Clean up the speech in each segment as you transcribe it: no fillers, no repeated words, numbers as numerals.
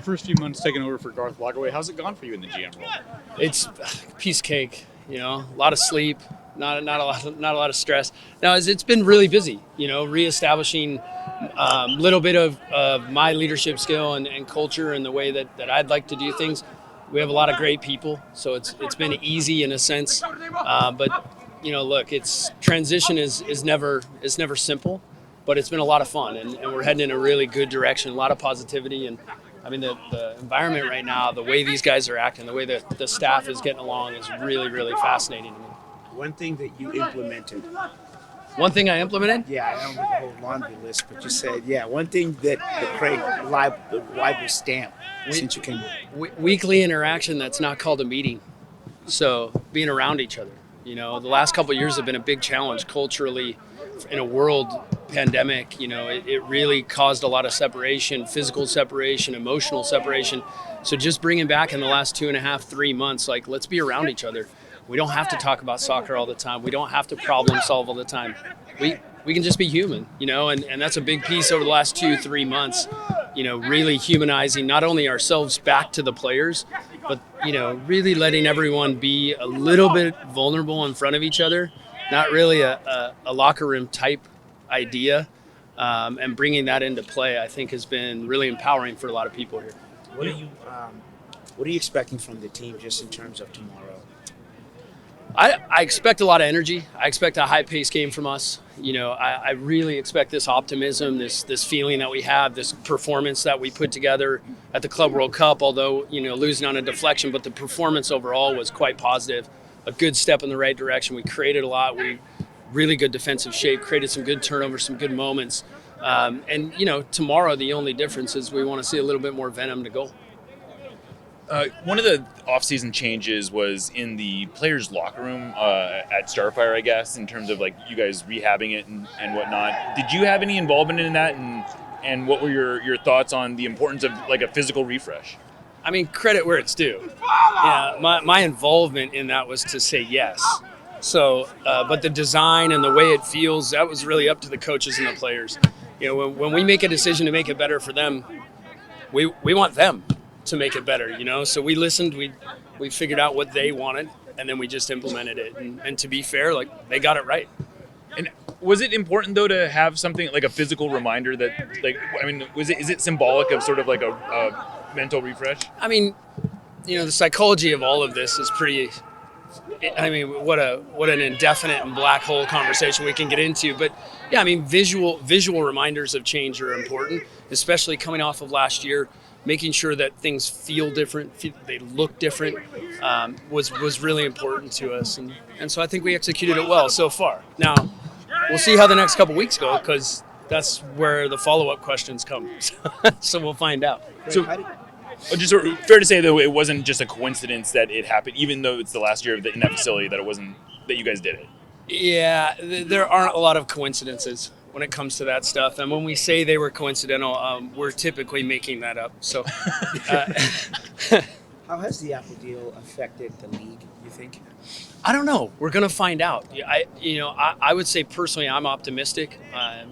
First few months taking over for Garth Lagerway, how's it gone for you in the GM role? It's piece cake, a lot of sleep, not a lot of stress. Now, it's been really busy, reestablishing a little bit of my leadership skill and culture and the way that I'd like to do things. We have a lot of great people, so it's been easy in a sense. But look, it's transition is never simple, but it's been a lot of fun, and we're heading in a really good direction. A lot of positivity, and I mean the environment right now, the way these guys are acting, the way that the staff is getting along is really, really fascinating to me. One thing that you implemented. One thing I implemented? Yeah, I don't know the whole laundry list, but you said, one thing that Craig Waibel stamp since you came. Weekly interaction that's not called a meeting. So being around each other. The last couple of years have been a big challenge culturally in a world pandemic. It really caused a lot of separation, physical separation, emotional separation. So just bringing back in the last 2.5, 3 months, let's be around each other. We don't have to talk about soccer all the time. We don't have to problem solve all the time. We can just be human, and that's a big piece over the last 2-3 months, really humanizing not only ourselves back to the players, but, really letting everyone be a little bit vulnerable in front of each other, not really a locker room type idea, and bringing that into play, I think has been really empowering for a lot of people here. What are you expecting from the team just in terms of tomorrow? I expect a lot of energy. I expect a high-paced game from us. I really expect this optimism, this feeling that we have, this performance that we put together at the Club World Cup, although, losing on a deflection, but the performance overall was quite positive. A good step in the right direction. We created a lot. We really good defensive shape, created some good turnovers, some good moments. And tomorrow the only difference is we want to see a little bit more venom to goal. One of the off-season changes was in the players' locker room at Starfire, I guess, in terms of you guys rehabbing it and whatnot. Did you have any involvement in that, and what were your thoughts on the importance of a physical refresh? I mean, credit where it's due. Yeah, my involvement in that was to say yes. So, but the design and the way it feels, that was really up to the coaches and the players. When we make a decision to make it better for them, we want them to make it better, So we listened, we figured out what they wanted, and then we just implemented it. And to be fair, they got it right. And was it important though to have something like a physical reminder that, is it symbolic of sort of a mental refresh? I mean, the psychology of all of this is pretty. I mean, what an indefinite and black hole conversation we can get into. But yeah, I mean, visual reminders of change are important, especially coming off of last year. Making sure that things feel different, they look different, was really important to us, and so I think we executed it well so far. Now, we'll see how the next couple weeks go, because that's where the follow-up questions come. So we'll find out. So, just fair to say though, it wasn't just a coincidence that it happened, even though it's the last year in that facility, that it wasn't that you guys did it. Yeah, there aren't a lot of coincidences when it comes to that stuff, and when we say they were coincidental, we're typically making that up. So, how has the Apple deal affected the league, you think? I don't know. We're gonna find out. I would say personally, I'm optimistic. I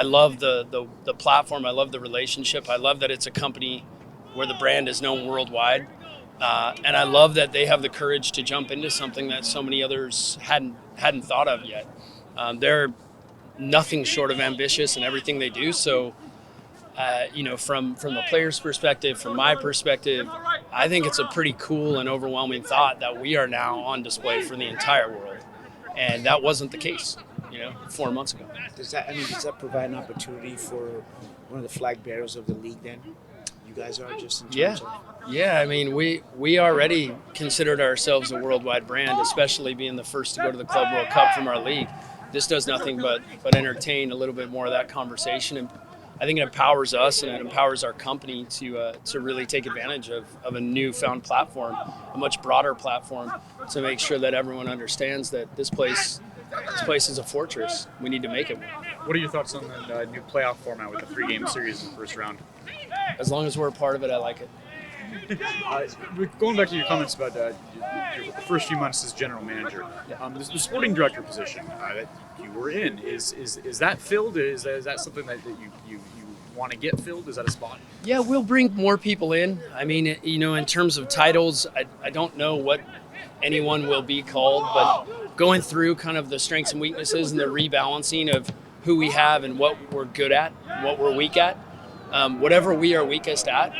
love the platform. I love the relationship. I love that it's a company where the brand is known worldwide, and I love that they have the courage to jump into something that so many others hadn't thought of yet. They're nothing short of ambitious in everything they do. So, from the player's perspective, from my perspective, I think it's a pretty cool and overwhelming thought that we are now on display for the entire world. And that wasn't the case, 4 months ago. Does that provide an opportunity for one of the flag bearers of the league then? You guys are just in terms of... Yeah, I mean, we already considered ourselves a worldwide brand, especially being the first to go to the Club World Cup from our league. This does nothing but entertain a little bit more of that conversation, and I think it empowers us and it empowers our company to really take advantage of a newfound platform, a much broader platform, to make sure that everyone understands that this place is a fortress. We need to make it one. What are your thoughts on the new playoff format with the 3-game series in the first round? As long as we're a part of it, I like it. Going back to your comments about the first few months as general manager, the sporting director position that you were in, is that filled? Is that something that you want to get filled? Is that a spot? Yeah, we'll bring more people in. I mean, you know, in terms of titles, I don't know what anyone will be called, but going through kind of the strengths and weaknesses and the rebalancing of who we have and what we're good at, what we're weak at, whatever we are weakest at,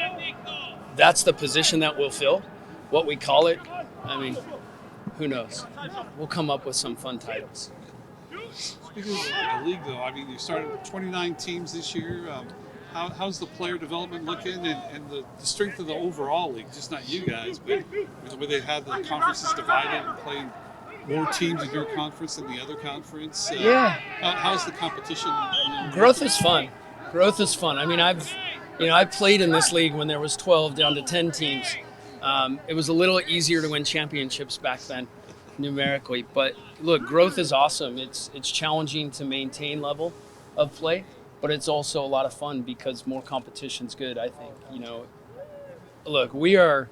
that's the position that we'll fill. What we call it, I mean, who knows? We'll come up with some fun titles. Speaking of the league, though, I mean, you started with 29 teams this year. How's the player development looking and the strength of the overall league? Just not you guys, but where they had the conferences divided and playing more teams in your conference than the other conference. Yeah. How's the competition? Growth is fun. Growth is fun. I mean, I played in this league when there was 12 down to 10 teams. It was a little easier to win championships back then, numerically. But look, growth is awesome. It's challenging to maintain level of play, but it's also a lot of fun because more competition's good, I think. You know, look, we are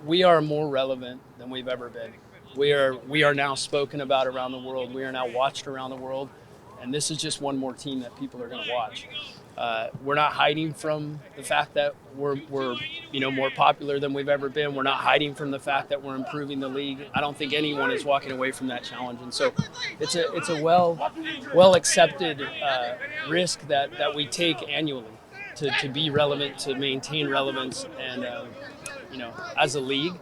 more relevant than we've ever been. We are now spoken about around the world. We are now watched around the world, and this is just one more team that people are going to watch. We're not hiding from the fact that we're more popular than we've ever been. We're not hiding from the fact that we're improving the league. I don't think anyone is walking away from that challenge, and so it's a well accepted risk that we take annually to be relevant, to maintain relevance, and as a league,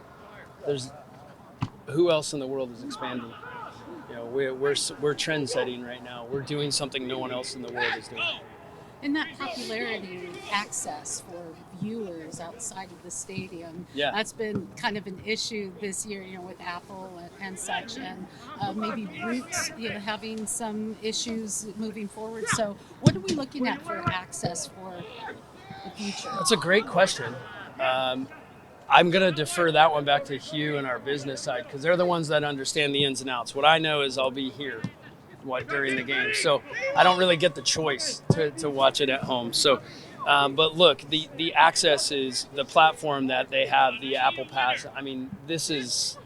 there's who else in the world is expanding? You know, we're trend setting right now. We're doing something no one else in the world is doing. And that popularity access for viewers outside of the stadium, that's been kind of an issue this year, with Apple and such, and maybe Roots, having some issues moving forward. So what are we looking at for access for the future? That's a great question. I'm going to defer that one back to Hugh and our business side because they're the ones that understand the ins and outs. What I know is I'll be here during the game. So I don't really get the choice to watch it at home. So, but look, the access is the platform that they have, the Apple Pass. I mean, this is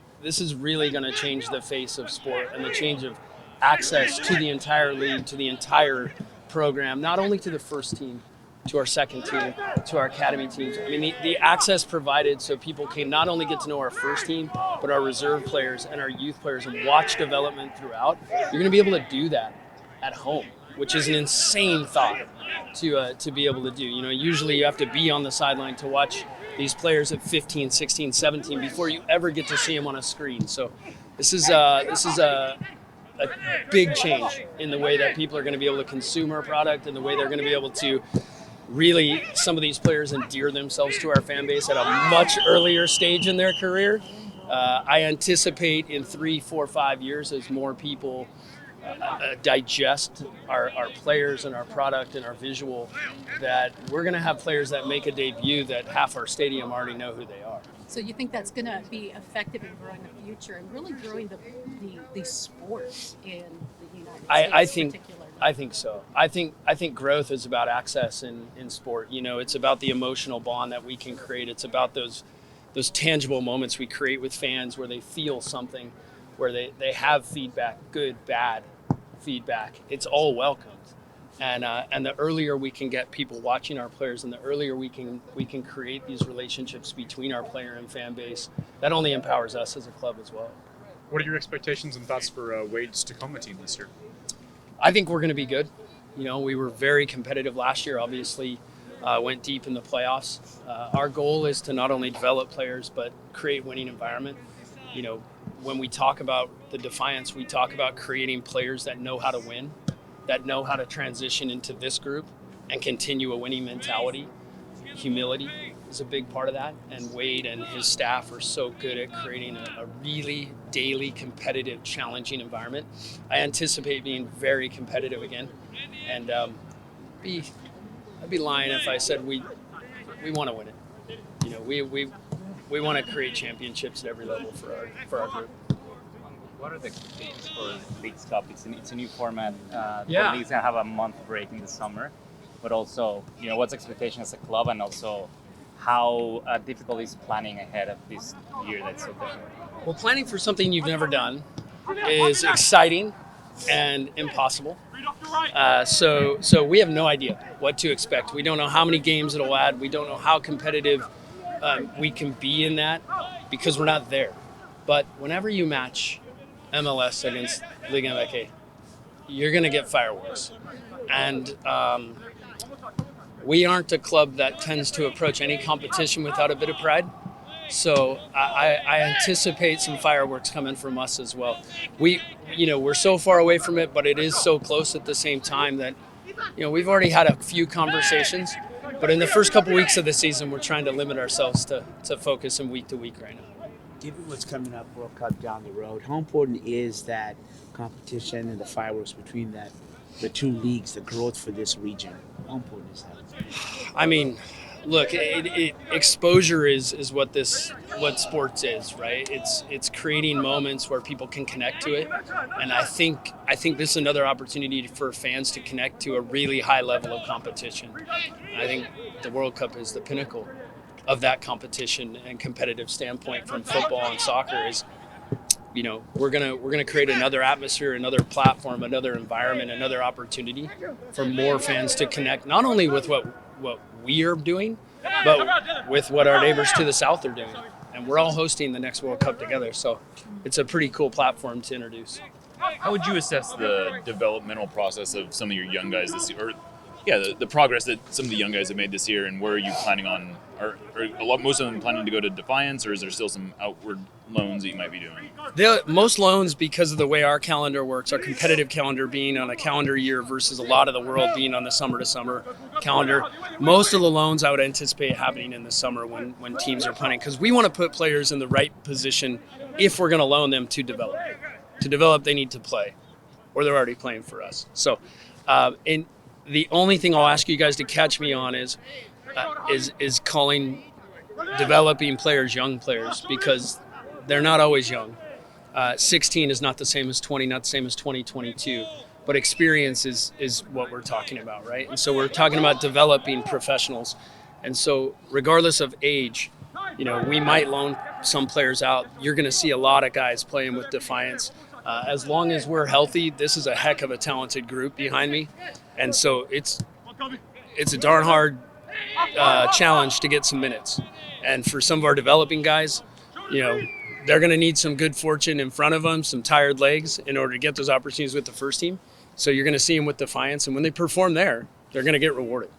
really going to change the face of sport and the change of access to the entire league, to the entire program, not only to the first team, to our second team, to our academy teams. I mean, the access provided so people can not only get to know our first team, but our reserve players and our youth players and watch development throughout. You're going to be able to do that at home, which is an insane thought to be able to do. Usually you have to be on the sideline to watch these players at 15, 16, 17 before you ever get to see them on a screen. So this is a big change in the way that people are going to be able to consume our product and the way they're going to be able to really, some of these players endear themselves to our fan base at a much earlier stage in their career. I anticipate in 3, 4, 5 years as more people digest our players and our product and our visual, that we're going to have players that make a debut that half our stadium already know who they are. So you think that's going to be effective in growing the future and really growing the sports in the United States particularly? I think so. I think growth is about access in sport. It's about the emotional bond that we can create. It's about those tangible moments we create with fans where they feel something, where they have feedback, good, bad feedback. It's all welcomed. And the earlier we can get people watching our players, and the earlier we can create these relationships between our player and fan base, that only empowers us as a club as well. What are your expectations and thoughts for Wade's Tacoma team this year? I think we're going to be good. We were very competitive last year, obviously, went deep in the playoffs. Our goal is to not only develop players, but create winning environment. When we talk about the Defiance, we talk about creating players that know how to win, that know how to transition into this group and continue a winning mentality. Humility is a big part of that, and Wade and his staff are so good at creating a really daily, competitive, challenging environment. I anticipate being very competitive again, and I'd be lying if I said we want to win it. We want to create championships at every level for our group. What are the expectations for Leagues Cup? It's a new format. The league's gonna have a month break in the summer, but also, what's expectation as a club, and also how difficult is planning ahead of this year that's so different? Well, planning for something you've never done is exciting and impossible. So we have no idea what to expect. We don't know how many games it'll add. We don't know how competitive we can be in that because we're not there. But whenever you match MLS against Liga MX, you're going to get fireworks. And we aren't a club that tends to approach any competition without a bit of pride. So I anticipate some fireworks coming from us as well. We're so far away from it, but it is so close at the same time that, we've already had a few conversations. But in the first couple weeks of the season, we're trying to limit ourselves to focus in week to week right now. Given what's coming up, World Cup down the road, how important is that competition and the fireworks between the two leagues, the growth for this region? How important is that? I mean, look, exposure is what sports is, right? It's creating moments where people can connect to it, and I think this is another opportunity for fans to connect to a really high level of competition. I think the World Cup is the pinnacle of that competition and competitive standpoint from football and soccer. Is we're gonna create another atmosphere, another platform, another environment, another opportunity for more fans to connect, not only with what we are doing, but with what our neighbors to the south are doing. And we're all hosting the next World Cup together, so it's a pretty cool platform to introduce. How would you assess the developmental process of some of your young guys this year? Or, the progress that some of the young guys have made this year, and where are you planning on? Are most of them planning to go to Defiance, or is there still some outward loans that you might be doing? Most loans, because of the way our calendar works, our competitive calendar being on a calendar year versus a lot of the world being on the summer to summer calendar, most of the loans I would anticipate happening in the summer when teams are playing, because we want to put players in the right position if we're going to loan them to develop. To develop, they need to play, or they're already playing for us. So, the only thing I'll ask you guys to catch me on is calling developing players young players, because they're not always young. 16 is not the same as 20, not the same as 2022, but experience is what we're talking about, right? And so we're talking about developing professionals. And so regardless of age, we might loan some players out. You're going to see a lot of guys playing with Defiance. As long as we're healthy, this is a heck of a talented group behind me. And so it's a darn hard challenge to get some minutes. And for some of our developing guys, they're going to need some good fortune in front of them, some tired legs, in order to get those opportunities with the first team. So you're going to see them with Defiance, and when they perform there, they're going to get rewarded.